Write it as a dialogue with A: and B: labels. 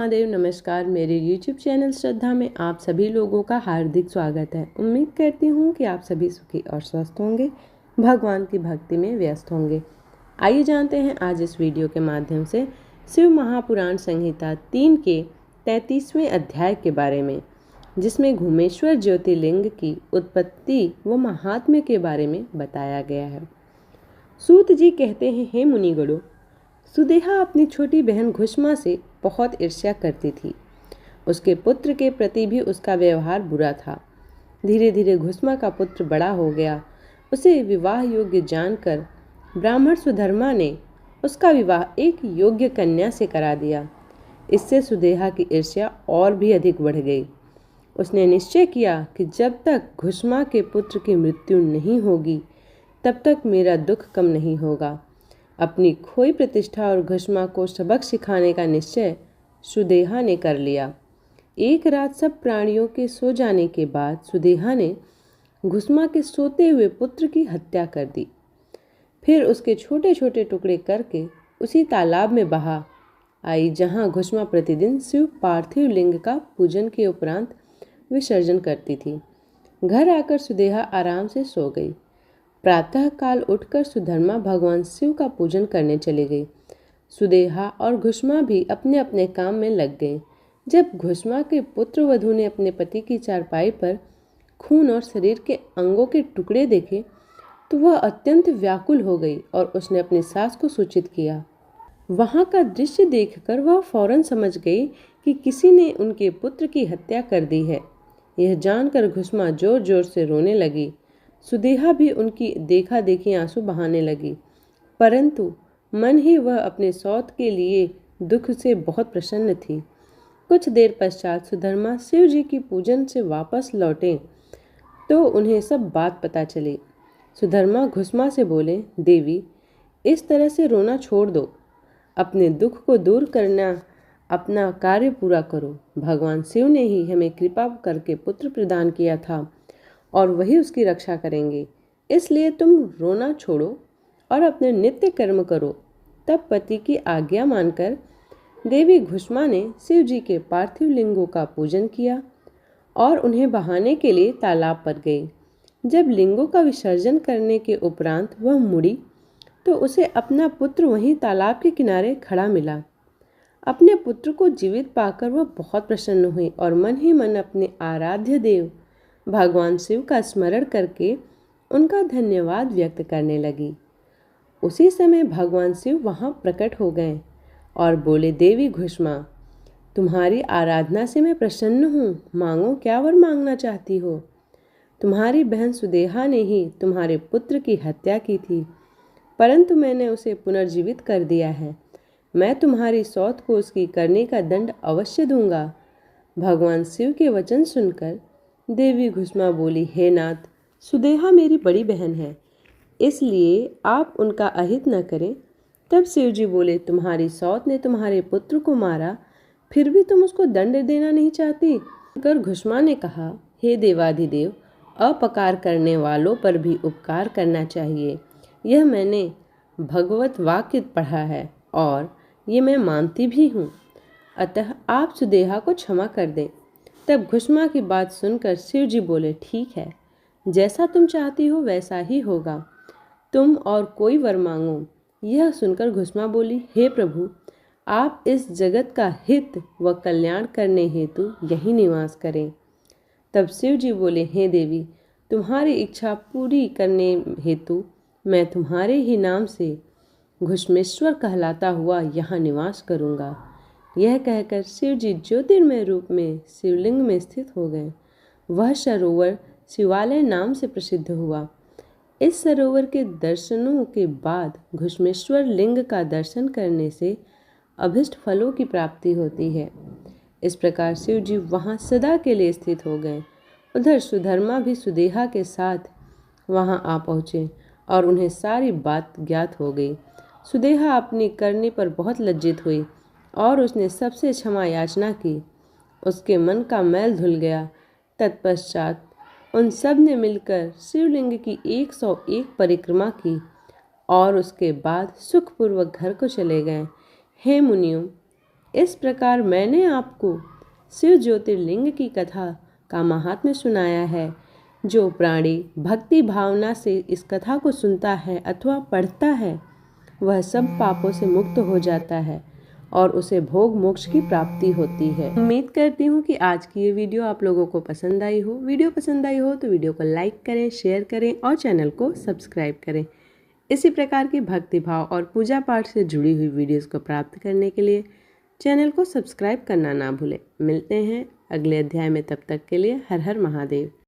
A: महादेव। नमस्कार। मेरे YouTube channel श्रद्धा में आप सभी लोगों का हार्दिक स्वागत है। उम्मीद करती हूँ कि आप सभी सुखी और स्वस्थ होंगे, भगवान की भक्ति में व्यस्त होंगे। आइए जानते हैं आज इस वीडियो के माध्यम से शिव महापुराण संहिता 3 के 33वें अध्याय के बारे में, जिसमें घुमेश्वर ज्योतिर्लिंग की उत्पत्ति व महात्म्य के बारे में बताया गया है। सूत जी कहते हैं, हे मुनिगणों, सुदेहा अपनी छोटी बहन घुष्मा से बहुत ईर्ष्या करती थी। उसके पुत्र के प्रति भी उसका व्यवहार बुरा था। धीरे धीरे घुष्मा का पुत्र बड़ा हो गया। उसे विवाह योग्य जानकर ब्राह्मण सुधर्मा ने उसका विवाह एक योग्य कन्या से करा दिया। इससे सुदेहा की ईर्ष्या और भी अधिक बढ़ गई। उसने निश्चय किया कि जब तक घुष्मा के पुत्र की मृत्यु नहीं होगी तब तक मेरा दुख कम नहीं होगा। अपनी खोई प्रतिष्ठा और घुष्मा को सबक सिखाने का निश्चय सुदेहा ने कर लिया। एक रात सब प्राणियों के सो जाने के बाद सुदेहा ने घुष्मा के सोते हुए पुत्र की हत्या कर दी। फिर उसके छोटे छोटे टुकड़े करके उसी तालाब में बहा आई जहाँ घुष्मा प्रतिदिन शिव पार्थिव लिंग का पूजन के उपरांत विसर्जन करती थी। घर आकर सुदेहा आराम से सो गई। प्रातः काल उठकर सुधर्मा भगवान शिव का पूजन करने चली गई। सुदेहा और घुष्मा भी अपने अपने काम में लग गए। जब घुष्मा के पुत्र वधू ने अपने पति की चारपाई पर खून और शरीर के अंगों के टुकड़े देखे तो वह अत्यंत व्याकुल हो गई और उसने अपनी सास को सूचित किया। वहां का दृश्य देखकर वह फौरन समझ गई कि किसी ने उनके पुत्र की हत्या कर दी है। यह जानकर घुष्मा जोर जोर से रोने लगी। सुदेहा भी उनकी देखा देखी आंसू बहाने लगी, परंतु मन ही वह अपने सौत के लिए दुख से बहुत प्रसन्न थी। कुछ देर पश्चात सुधर्मा शिव जी की पूजन से वापस लौटे तो उन्हें सब बात पता चली। सुधर्मा घुष्मा से बोले, देवी, इस तरह से रोना छोड़ दो। अपने दुख को दूर करना, अपना कार्य पूरा करो। भगवान शिव ने ही हमें कृपा करके पुत्र प्रदान किया था और वही उसकी रक्षा करेंगे। इसलिए तुम रोना छोड़ो और अपने नित्य कर्म करो। तब पति की आज्ञा मानकर देवी घुष्मा ने शिव जी के पार्थिव लिंगों का पूजन किया और उन्हें बहाने के लिए तालाब पर गई। जब लिंगों का विसर्जन करने के उपरांत वह मुड़ी तो उसे अपना पुत्र वहीं तालाब के किनारे खड़ा मिला। अपने पुत्र को जीवित पाकर वह बहुत प्रसन्न हुई और मन ही मन अपने आराध्य देव भगवान शिव का स्मरण करके उनका धन्यवाद व्यक्त करने लगी। उसी समय भगवान शिव वहां प्रकट हो गए और बोले, देवी घुष्मा, तुम्हारी आराधना से मैं प्रसन्न हूँ। मांगो, क्या वर मांगना चाहती हो? तुम्हारी बहन सुदेहा ने ही तुम्हारे पुत्र की हत्या की थी, परंतु मैंने उसे पुनर्जीवित कर दिया है। मैं तुम्हारी सौत को उसकी करने का दंड अवश्य दूंगा। भगवान शिव के वचन सुनकर देवी घुष्मा बोली, हे नाथ, सुदेहा मेरी बड़ी बहन है, इसलिए आप उनका अहित न करें। तब शिव जी बोले, तुम्हारी सौत ने तुम्हारे पुत्र को मारा, फिर भी तुम उसको दंड देना नहीं चाहती। कर घुष्मा ने कहा, हे देवाधिदेव, अपकार करने वालों पर भी उपकार करना चाहिए। यह मैंने भगवत वाक्य पढ़ा है और ये मैं मानती भी हूँ। अतः आप सुदेहा को क्षमा कर दें। तब घुष्मा की बात सुनकर शिव जी बोले, ठीक है, जैसा तुम चाहती हो वैसा ही होगा। तुम और कोई वर मांगो। यह सुनकर घुष्मा बोली, हे प्रभु, आप इस जगत का हित व कल्याण करने हेतु यही निवास करें। तब शिव जी बोले, हे देवी, तुम्हारी इच्छा पूरी करने हेतु मैं तुम्हारे ही नाम से घुष्मेश्वर कहलाता हुआ यहाँ निवास करूँगा। यह कहकर शिव जी ज्योतिर्मय रूप में शिवलिंग में स्थित हो गए। वह सरोवर शिवालय नाम से प्रसिद्ध हुआ। इस सरोवर के दर्शनों के बाद घुष्मेश्वर लिंग का दर्शन करने से अभिष्ट फलों की प्राप्ति होती है। इस प्रकार शिव जी वहाँ सदा के लिए स्थित हो गए। उधर सुधर्मा भी सुदेहा के साथ वहाँ आ पहुँचे और उन्हें सारी बात ज्ञात हो गई। सुदेहा अपनी करनी पर बहुत लज्जित हुई और उसने सबसे क्षमा याचना की। उसके मन का मैल धुल गया। तत्पश्चात उन सब ने मिलकर शिवलिंग की 101 परिक्रमा की और उसके बाद सुखपूर्वक घर को चले गए। हे मुनियों, इस प्रकार मैंने आपको शिव ज्योतिर्लिंग की कथा का महात्म्य सुनाया है। जो प्राणी भक्ति भावना से इस कथा को सुनता है अथवा पढ़ता है वह सब पापों से मुक्त हो जाता है और उसे भोग मोक्ष की प्राप्ति होती है। उम्मीद करती हूँ कि आज की ये वीडियो आप लोगों को पसंद आई हो। वीडियो पसंद आई हो तो वीडियो को लाइक करें, शेयर करें और चैनल को सब्सक्राइब करें। इसी प्रकार की भक्ति भाव और पूजा पाठ से जुड़ी हुई वीडियोस को प्राप्त करने के लिए चैनल को सब्सक्राइब करना ना भूलें। मिलते हैं अगले अध्याय में, तब तक के लिए हर हर महादेव।